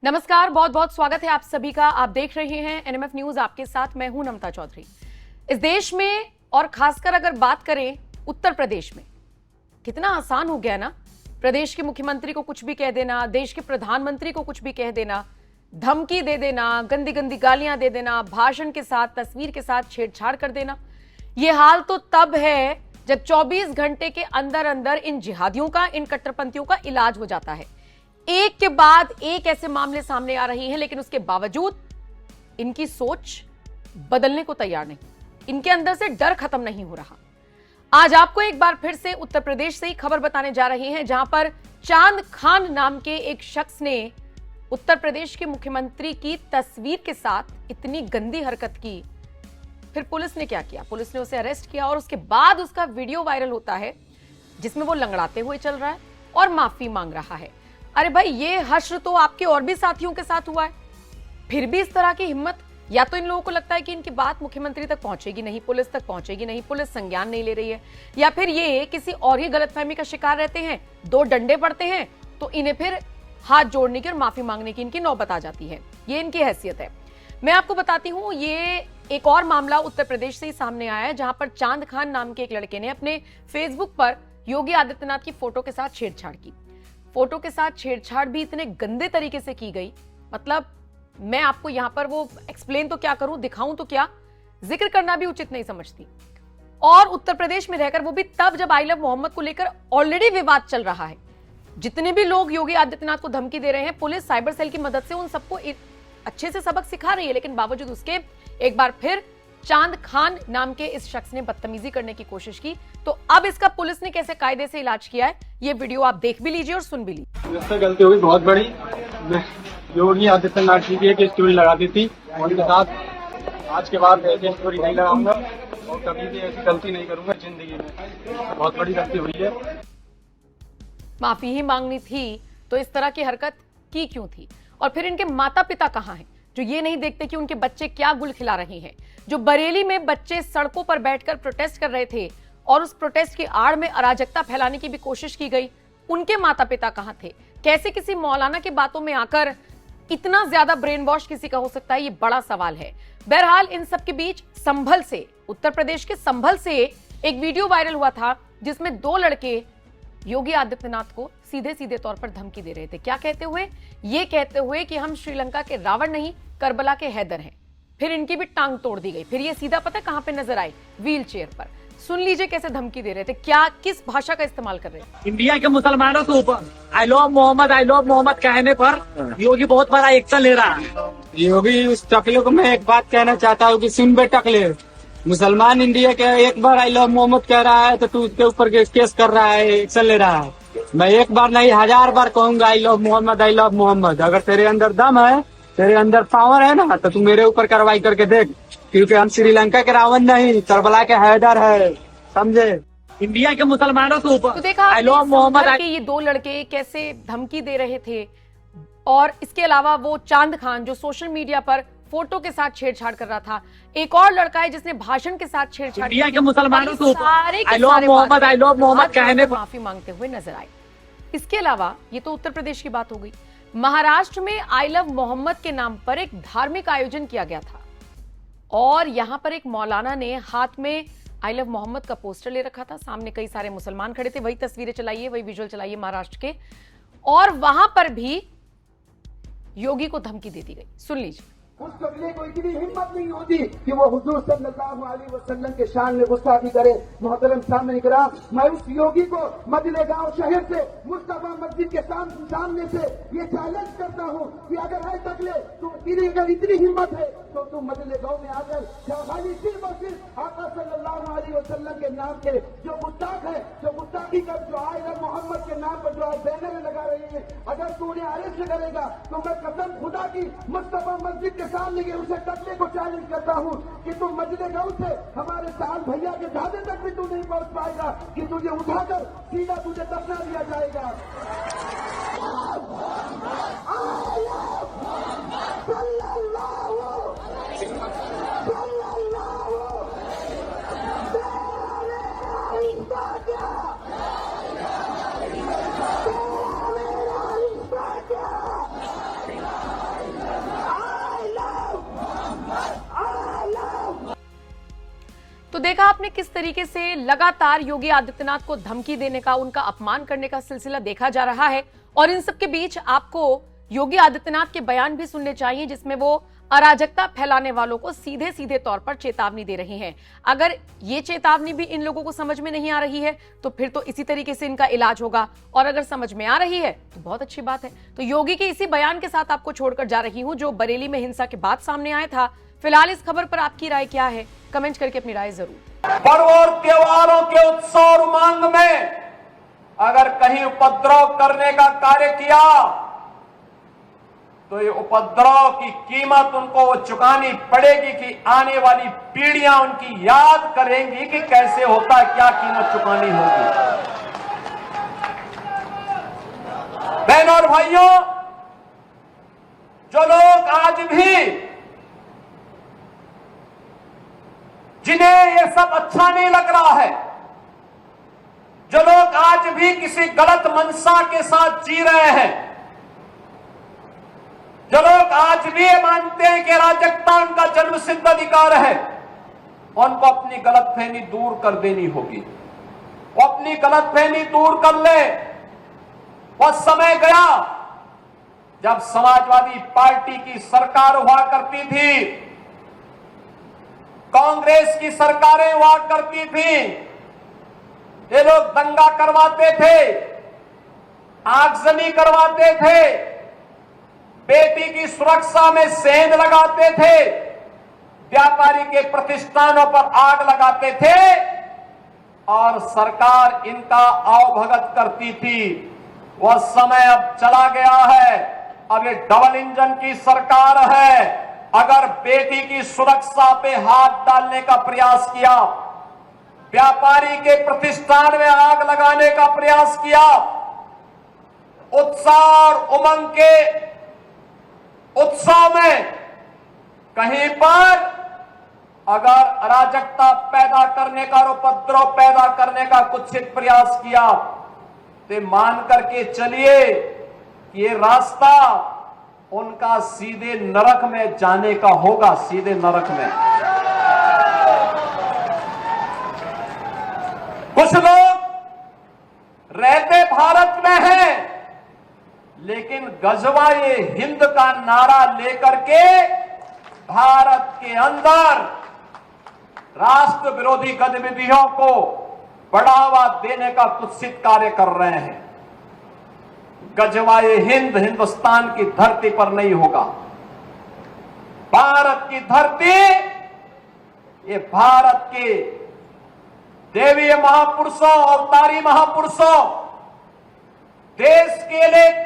नमस्कार, बहुत बहुत स्वागत है आप सभी का। आप देख रहे हैं एनएमएफ न्यूज, आपके साथ मैं हूं नमता चौधरी। इस देश में और खासकर अगर बात करें उत्तर प्रदेश में, कितना आसान हो गया ना, प्रदेश के मुख्यमंत्री को कुछ भी कह देना, देश के प्रधानमंत्री को कुछ भी कह देना, धमकी दे देना, गंदी गंदी गालियां दे देना, भाषण के साथ तस्वीर के साथ छेड़छाड़ कर देना। यह हाल तो तब है जब 24 घंटे के अंदर अंदर इन जिहादियों का, इन कट्टरपंथियों का इलाज हो जाता है। एक के बाद एक ऐसे मामले सामने आ रहे हैं, लेकिन उसके बावजूद इनकी सोच बदलने को तैयार नहीं, इनके अंदर से डर खत्म नहीं हो रहा। आज आपको एक बार फिर से उत्तर प्रदेश से ही खबर बताने जा रहे हैं, जहां पर चांद खान नाम के एक शख्स ने उत्तर प्रदेश के मुख्यमंत्री की तस्वीर के साथ इतनी गंदी हरकत की। फिर पुलिस ने क्या किया? पुलिस ने उसे अरेस्ट किया और उसके बाद उसका वीडियो वायरल होता है जिसमें वो लंगड़ाते हुए चल रहा है और माफी मांग रहा है। अरे भाई, ये हश्र तो आपके और भी साथियों के साथ हुआ है, फिर भी इस तरह की हिम्मत। या तो इन लोगों को लगता है कि इनकी बात मुख्यमंत्री तक पहुंचेगी नहीं, पुलिस तक पहुंचेगी नहीं, पुलिस संज्ञान नहीं ले रही है, या फिर ये किसी और ही गलतफहमी का शिकार रहते हैं, दो डंडे पड़ते हैं तो इन्हें फिर हाथ जोड़ने की और माफी मांगने की इनकी नौबत आ जाती है। ये इनकी हैसियत है। मैं आपको बताती हूं, ये एक और मामला उत्तर प्रदेश से ही सामने आया है, जहां पर चांद खान नाम के एक लड़के ने अपने फेसबुक पर योगी आदित्यनाथ की फोटो के साथ छेड़छाड़ की। फोटो के साथ छेड़छाड़ भी इतने गंदे तरीके से की गई, मतलब मैं आपको यहां पर वो एक्सप्लेन तो क्या करूं, दिखाऊं तो क्या, जिक्र करना भी उचित नहीं समझती। और उत्तर प्रदेश में रहकर वो भी तब जब आई लव मोहम्मद को लेकर ऑलरेडी विवाद चल रहा है। जितने भी लोग योगी आदित्यनाथ को धमकी दे रहे हैं, पुलिस साइबर सेल की मदद से उन सबको अच्छे से सबक सिखा रही है, लेकिन बावजूद उसके एक बार फिर चांद खान नाम के इस शख्स ने बदतमीजी करने की कोशिश की। तो अब इसका पुलिस ने कैसे कायदे से इलाज किया है, ये वीडियो आप देख भी लीजिए और सुन भी लीजिए। मुझसे गलती हुई बहुत बड़ी। मैं योगी आदित्यनाथ जी की एक स्टोरी लगा दी थी उनके साथ। आज के बाद ऐसी स्टोरी नहीं लगाऊंगा और कभी भी ऐसी गलती नहीं करूंगा जिंदगी में। बहुत बड़ी गलती हुई है। माफी ही मांगनी थी तो इस तरह की हरकत की क्यों थी? और फिर इनके माता पिता कहां हैं, जो ये नहीं देखते कि उनके बच्चे क्या गुल खिला रहे हैं। जो बरेली में बच्चे सड़कों पर बैठकर प्रोटेस्ट कर रहे थे और उस प्रोटेस्ट की आड़ में अराजकता फैलाने की भी कोशिश की गई, उनके माता पिता कहां थे? कैसे किसी मौलाना की बातों में आकर इतना ज्यादा ब्रेन वॉश किसी का हो सकता है, ये बड़ा सवाल है। बहरहाल इन सब के बीच संभल से, उत्तर प्रदेश के संभल से एक वीडियो वायरल हुआ था जिसमें दो लड़के योगी आदित्यनाथ को सीधे सीधे तौर पर धमकी दे रहे थे। क्या कहते हुए? ये कहते हुए कि हम श्रीलंका के रावण नहीं, करबला के हैदर हैं। फिर इनकी भी टांग तोड़ दी गई। फिर ये सीधा पता कहां पे नजर आए? व्हील चेयर पर। सुन लीजिए कैसे धमकी दे रहे थे, क्या किस भाषा का इस्तेमाल कर रहे थे। इंडिया के मुसलमानों के ऊपर आई लव मोहम्मद कहने पर योगी बहुत बड़ा एक्शन ले रहा है। योगी उस टकले को मैं एक बात कहना चाहता हूँ कि सुन बे टकले, मुसलमान इंडिया के एक बार आई लव मोहम्मद कह रहा है तो तू उसके ऊपर केस कर रहा है, एक्शन ले रहा है। मैं एक बार नहीं 1000 बार कहूंगा I love Mohammad, I love Mohammad. अगर तेरे अंदर दम है, तेरे अंदर पावर है ना, तो तू मेरे ऊपर कार्रवाई करके देख, क्योंकि हम श्रीलंका के रावण नहीं, करबला के हैदर है, समझे। इंडिया के मुसलमानों के ऊपर तो देखा आई लव मोहम्मद के ये दो लड़के कैसे धमकी दे रहे थे। और इसके अलावा वो चांद खान जो सोशल मीडिया पर फोटो के साथ छेड़छाड़ कर रहा था। एक और लड़का है जिसने भाषण के साथ छेड़छाड़, इंडिया के मुसलमानों के ऊपर आई लव मोहम्मद कहने पर माफी मांगते हुए नजर आए। इसके अलावा ये तो उत्तर प्रदेश की बात हो गई। महाराष्ट्र में आई लव मोहम्मद के नाम पर एक धार्मिक आयोजन किया गया था और यहां पर एक मौलाना ने हाथ में आई लव मोहम्मद का पोस्टर ले रखा था। सामने कई सारे मुसलमान खड़े थे। वही तस्वीरें चलाइए, वही विजुअल चलाइए महाराष्ट्र के। और वहां पर भी योगी को धमकी दे दी गई। सुन लीजिए। उस कबीले को इतनी हिम्मत नहीं होती कि वो हुजूर सल्लल्लाहु अलैहि वसल्लम के शान में गुस्ताखी करे। मोहतरम सामने इकराम, मैं उस योगी को मदीना गांव शहर से, मुस्तफा मस्जिद के सामने से ये चैलेंज करता हूँ कि अगर है तकले तो तेरी अगर इतनी हिम्मत है तो तुम मदीना गांव में आकर खाली सिर्फ और सिर्फ आका सल्लल्लाहु अलैहि वसल्लम के नाम के जो गुस्ताख है, जो गुस्ताखी कर, जो आई लव मोहम्मद के नाम पर जो बैनर लगा रहे हैं, अगर तू उन्हें अरेस्ट करेगा तो मैं कसम खुदा की मुस्तफा मस्जिद के सामने के उसे टकले को चैलेंज करता हूँ कि तुम मस्जिद गांव से हमारे साल भैया के ढाबे तक भी तू नहीं पहुंच पाएगा, कि तुझे उठाकर सीधा तुझे दफना दिया जाएगा। देखा आपने किस तरीके से लगातार योगी आदित्यनाथ को धमकी देने का, उनका अपमान करने का सिलसिला देखा जा रहा है। और इन सब के बीच आपको योगी आदित्यनाथ के बयान भी सुनने चाहिए जिसमें वो अराजकता फैलाने वालों को सीधे सीधे तौर पर चेतावनी दे रही हैं। अगर ये चेतावनी भी इन लोगों को समझ में नहीं आ रही है तो फिर तो इसी तरीके से इनका इलाज होगा, और अगर समझ में आ रही है तो बहुत अच्छी बात है। तो योगी के इसी बयान के साथ आपको छोड़कर जा रही हूं जो बरेली में हिंसा के बाद सामने आया था। फिलहाल इस खबर पर आपकी राय क्या है, कमेंट करके अपनी राय जरूर। पर्व और त्योहारों के उत्सव और उमंग में अगर कहीं उपद्रव करने का कार्य किया तो ये उपद्रव की कीमत उनको चुकानी पड़ेगी कि आने वाली पीढ़ियां उनकी याद करेंगी कि कैसे होता है, क्या कीमत चुकानी होगी। बहनों और भाइयों, जो लोग आज भी, जिन्हें ये सब अच्छा नहीं लग रहा है, जो लोग आज भी किसी गलत मंशा के साथ जी रहे हैं, जो लोग आज भी ये मानते हैं कि अराजकता उनका जन्मसिद्ध अधिकार है, उनको अपनी गलतफहमी दूर कर देनी होगी। वो अपनी गलतफहमी दूर कर ले। वह समय गया जब समाजवादी पार्टी की सरकार हुआ करती थी, कांग्रेस की सरकारें हुआ करती थी, ये लोग दंगा करवाते थे, आगजनी करवाते थे, बेटी की सुरक्षा में सेंध लगाते थे, व्यापारी के प्रतिष्ठानों पर आग लगाते थे और सरकार इनका आवभगत करती थी। वह समय अब चला गया है। अब ये डबल इंजन की सरकार है। अगर बेटी की सुरक्षा पे हाथ डालने का प्रयास किया, व्यापारी के प्रतिष्ठान में आग लगाने का प्रयास किया, उत्साह और उमंग के उत्सव में कहीं पर अगर अराजकता पैदा करने का और उपद्रव पैदा करने का कुत्सित प्रयास किया तो मान करके चलिए कि ये रास्ता उनका सीधे नरक में जाने का होगा, सीधे नरक में। कुछ लोग रहते भारत में हैं लेकिन गजवा ये हिंद का नारा लेकर के भारत के अंदर राष्ट्र विरोधी गतिविधियों को बढ़ावा देने का कुत्सित कार्य कर रहे हैं। गजवाए हिंद हिंदुस्तान की धरती पर नहीं होगा। भारत की धरती, ये भारत के देवीय महापुरुषों, अवतारी महापुरुषों, देश के लिए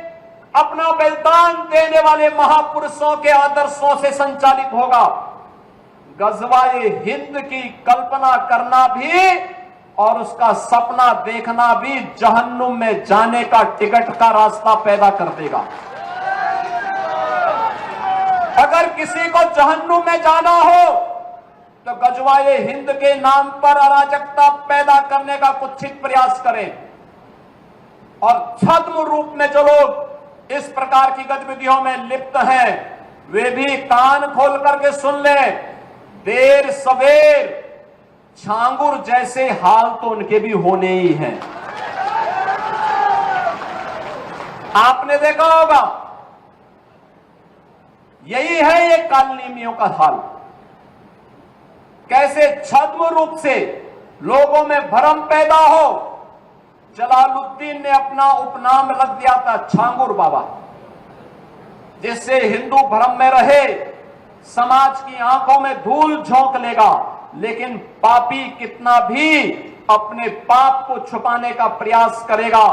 अपना बलिदान देने वाले महापुरुषों के आदर्शों से संचालित होगा। गजवाए हिंद की कल्पना करना भी और उसका सपना देखना भी जहन्नुम में जाने का टिकट का रास्ता पैदा कर देगा। अगर किसी को जहन्नुम में जाना हो तो गजवाए हिंद के नाम पर अराजकता पैदा करने का कुत्सित प्रयास करें। और छद्म रूप में जो लोग इस प्रकार की गतिविधियों में लिप्त हैं, वे भी कान खोल करके सुन लें। देर सवेर छांगुर जैसे हाल तो उनके भी होने ही हैं। आपने देखा होगा, यही है ये कालनेमियों का हाल। कैसे छद्म रूप से लोगों में भ्रम पैदा हो। जलालुद्दीन ने अपना उपनाम रख दिया था छांगुर बाबा, जिससे हिंदू भ्रम में रहे, समाज की आंखों में धूल झोंक लेगा, लेकिन पापी कितना भी अपने पाप को छुपाने का प्रयास करेगा,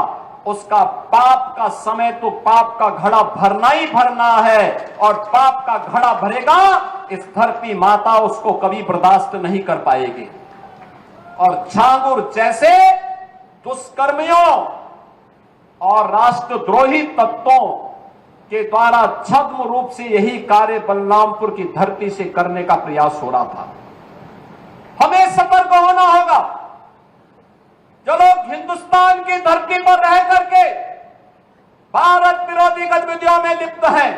उसका पाप का समय तो पाप का घड़ा भरना ही भरना है, और पाप का घड़ा भरेगा इस धरती माता उसको कभी बर्दाश्त नहीं कर पाएगी। और छांगुर जैसे दुष्कर्मियों और राष्ट्रद्रोही तत्वों के द्वारा छद्म रूप से यही कार्य बलरामपुर की धरती से करने का प्रयास हो रहा था। हमें सतर्क होना होगा। जो लोग हिंदुस्तान की धरती पर रह करके भारत विरोधी गतिविधियों में लिप्त हैं,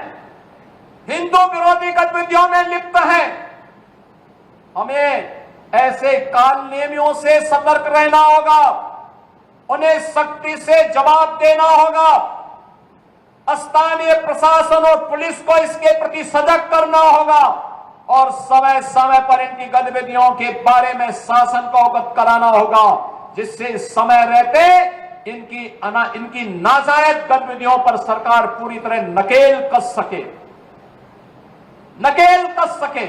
हिंदू विरोधी गतिविधियों में लिप्त हैं, हमें ऐसे काल नियमियों से सतर्क रहना होगा, उन्हें सख्ती से जवाब देना होगा। स्थानीय प्रशासन और पुलिस को इसके प्रति सजग करना होगा और समय समय पर इनकी गतिविधियों के बारे में शासन को अवगत कराना होगा, जिससे समय रहते इनकी नाजायज गतिविधियों पर सरकार पूरी तरह नकेल कस सके।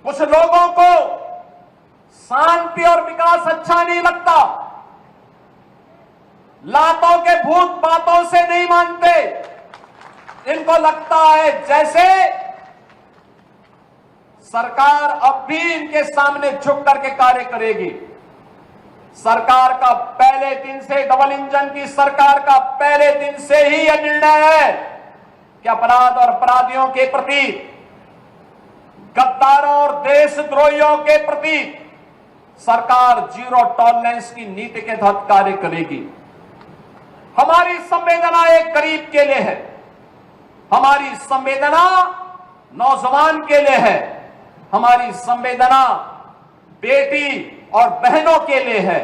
कुछ लोगों को शांति और विकास अच्छा नहीं लगता, लातों के भूत बातों से नहीं मानते। इनको लगता है जैसे सरकार अब भी इनके सामने झुक करके कार्य करेगी। सरकार का पहले दिन से, डबल इंजन की सरकार का पहले दिन से ही यह निर्णय है कि अपराध और अपराधियों के प्रति, गद्दारों और देशद्रोहियों के प्रति सरकार जीरो टॉलरेंस की नीति के तहत कार्य करेगी। हमारी संवेदना एक गरीब के लिए है, हमारी संवेदना नौजवान के लिए है, हमारी संवेदना बेटी और बहनों के लिए है।